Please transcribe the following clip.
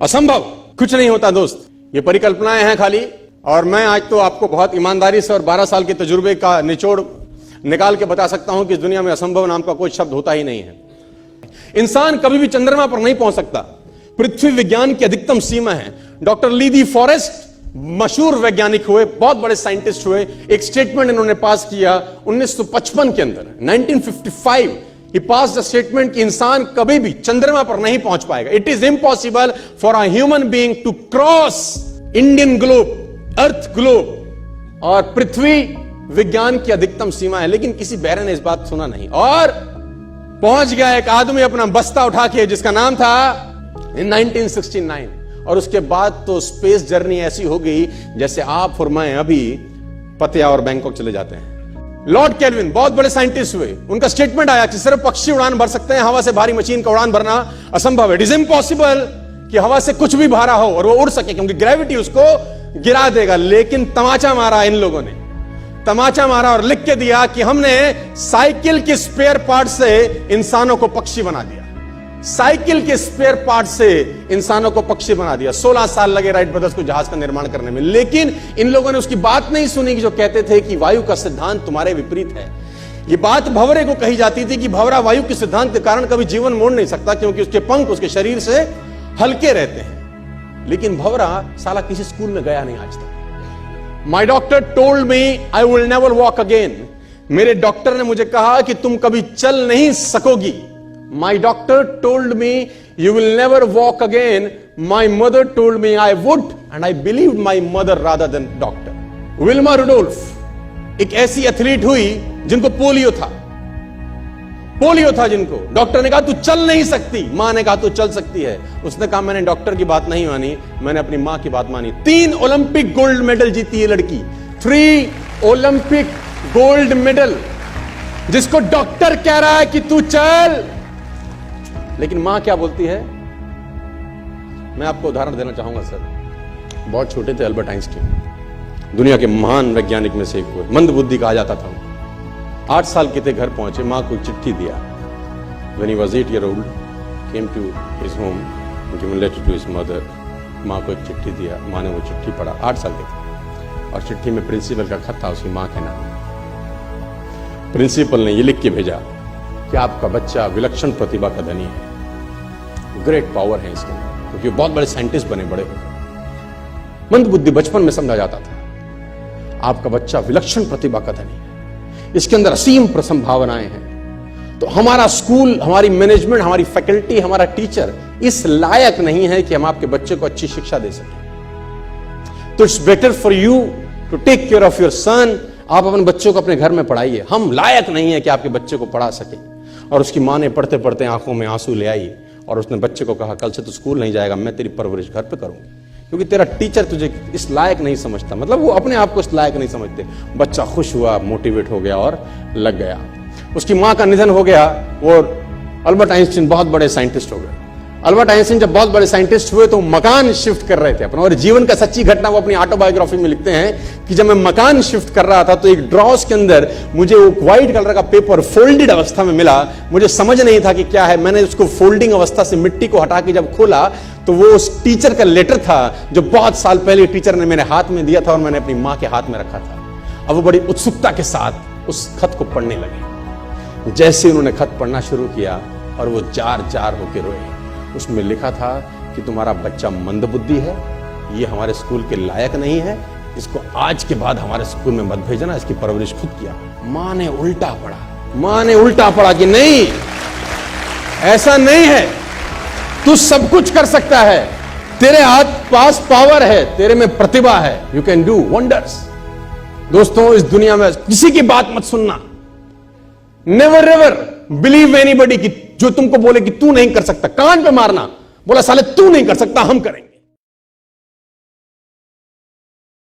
असंभव कुछ नहीं होता दोस्त, ये परिकल्पनाएं हैं खाली। और मैं आज तो आपको बहुत ईमानदारी से और 12 साल के तजुर्बे का निचोड़ निकाल के बता सकता हूं कि इस दुनिया में असंभव नाम का कोई शब्द होता ही नहीं है। इंसान कभी भी चंद्रमा पर नहीं पहुंच सकता, पृथ्वी विज्ञान की अधिकतम सीमा है। डॉक्टर ली दी फॉरेस्ट मशहूर वैज्ञानिक हुए, बहुत बड़े साइंटिस्ट हुए। एक स्टेटमेंट इन्होंने पास किया 1955 के अंदर, 1955 ही पास द स्टेटमेंट कि इंसान कभी भी चंद्रमा पर नहीं पहुंच पाएगा। It is impossible for a human being to cross Indian globe, earth globe. और पृथ्वी विज्ञान की अधिकतम सीमा है, लेकिन किसी बहरे ने इस बात सुना नहीं और पहुंच गया एक आदमी अपना बस्ता उठा के, जिसका नाम था इन 1969। और उसके बाद तो स्पेस जर्नी ऐसी हो गई जैसे आप और मैं अभी पतिया और बैंकॉक चले जाते हैं। लॉर्ड केल्विन बहुत बड़े साइंटिस्ट हुए, उनका स्टेटमेंट आया कि सिर्फ पक्षी उड़ान भर सकते हैं, हवा से भारी मशीन का उड़ान भरना असंभव है। इट इज इम्पॉसिबल कि हवा से कुछ भी भारा हो और वो उड़ सके, क्योंकि ग्रेविटी उसको गिरा देगा। लेकिन तमाचा मारा इन लोगों ने, तमाचा मारा और लिख के दिया कि हमने साइकिल के स्पेयर पार्ट से इंसानों को पक्षी बना दिया। साइकिल के स्पेयर पार्ट से इंसानों को पक्षी बना दिया। 16 साल लगे राइट ब्रदर्स को जहाज का निर्माण करने में, लेकिन इन लोगों ने उसकी बात नहीं सुनी कि जो कहते थे कि वायु का सिद्धांत तुम्हारे विपरीत है। यह बात भंवरे को कही जाती थी कि भंवरा वायु के सिद्धांत के कारण कभी जीवन मोड़ नहीं सकता, क्योंकि उसके पंख उसके शरीर से हल्के रहते हैं। लेकिन भंवरा साला किसी स्कूल में गया नहीं आज तक। माई doctor told me I will never walk again. मेरे डॉक्टर ने मुझे कहा कि तुम कभी चल नहीं सकोगी। My doctor told me you will never walk again. My mother told me I would, and I believed my mother rather than doctor. Wilma Rudolph एक ऐसी एथलीट हुई जिनको पोलियो था, जिनको डॉक्टर ने कहा तू चल नहीं सकती, मां ने कहा तू चल सकती है। उसने कहा मैंने डॉक्टर की बात नहीं मानी, मैंने अपनी मां की बात मानी। 3 ओलंपिक गोल्ड मेडल जीती है लड़की, 3 ओलंपिक गोल्ड मेडल, जिसको डॉक्टर कह रहा है कि तू चल। लेकिन मां क्या बोलती है? मैं आपको उदाहरण देना चाहूंगा सर। बहुत छोटे थे अल्बर्ट आइंस्टीन, दुनिया के महान वैज्ञानिक में से एक हुए, मंद बुद्धि कहा जाता था। 8 साल के थे, घर पहुंचे, मां को चिट्ठी दिया। When he was 8 years old, came to his home, given letter to his mother. मां को एक चिट्ठी दिया, मां ने वो चिट्ठी पढ़ा। 8 साल के थे और चिट्ठी में प्रिंसिपल का खत था उसकी मां के नाम। प्रिंसिपल ने ये लिख के भेजा कि आपका बच्चा विलक्षण प्रतिभा का धनी है, ग्रेट पावर है इसके अंदर, क्योंकि बहुत बड़े साइंटिस्ट बने, बड़े हो गए। मंद बुद्धि बचपन में समझा जाता था। आपका बच्चा विलक्षण प्रतिभा का धनी है, इसके अंदर असीम संभावनाएं हैं। तो हमारा स्कूल, हमारी मैनेजमेंट, हमारी फैकल्टी, हमारा टीचर इस लायक नहीं है कि हम आपके बच्चे को अच्छी शिक्षा दे सकें। तो it's better for you to take care of your son. आप अपने बच्चों को अपने घर में पढ़ाइए, हम लायक नहीं है कि आपके बच्चे को पढ़ा सके। और उसकी मां ने पढ़ते पढ़ते आंखों में आंसू ले आई और उसने बच्चे को कहा कल से तो स्कूल नहीं जाएगा, मैं तेरी परवरिश घर पे करूंगी, क्योंकि तेरा टीचर तुझे इस लायक नहीं समझता। मतलब वो अपने आप को इस लायक नहीं समझते। बच्चा खुश हुआ, मोटिवेट हो गया और लग गया। उसकी मां का निधन हो गया। वो अल्बर्ट आइंस्टीन बहुत बड़े साइंटिस्ट हो गए। अल्बर्ट आइंस्टीन जब बहुत बड़े साइंटिस्ट हुए तो मकान शिफ्ट कर रहे थे अपना, और जीवन का सच्ची घटना वो अपनी ऑटोबायोग्राफी में लिखते हैं कि जब मैं मकान शिफ्ट कर रहा था तो एक ड्रॉस के अंदर मुझे वो व्हाइट कलर का पेपर फोल्डेड अवस्था में मिला। मुझे समझ नहीं था कि क्या है। मैंने उसको फोल्डिंग अवस्था से मिट्टी को हटा के जब खोला तो वो उस टीचर का लेटर था जो बहुत साल पहले टीचर ने मेरे हाथ में दिया था और मैंने अपनी मां के हाथ में रखा था। अब वो बड़ी उत्सुकता के साथ उस खत को पढ़ने लगे। जैसे उन्होंने खत पढ़ना शुरू किया और वो जार जार होके रोए। उसमें लिखा था कि तुम्हारा बच्चा मंदबुद्धि है, ये हमारे स्कूल के लायक नहीं है, इसको आज के बाद हमारे स्कूल में मत भेजना, इसकी परवरिश खुद किया। मां ने उल्टा पढ़ा, मां ने उल्टा पढ़ा कि नहीं, ऐसा नहीं है, तू सब कुछ कर सकता है, तेरे हाथ पास पावर है, तेरे में प्रतिभा है, यू कैन डू वंडर्स। दोस्तों, इस दुनिया में किसी की बात मत सुनना। नेवर एवर बिलीव एनीबॉडी कि जो तुमको बोले कि तू नहीं कर सकता, कान पे मारना, बोला साले तू नहीं कर सकता, हम करेंगे।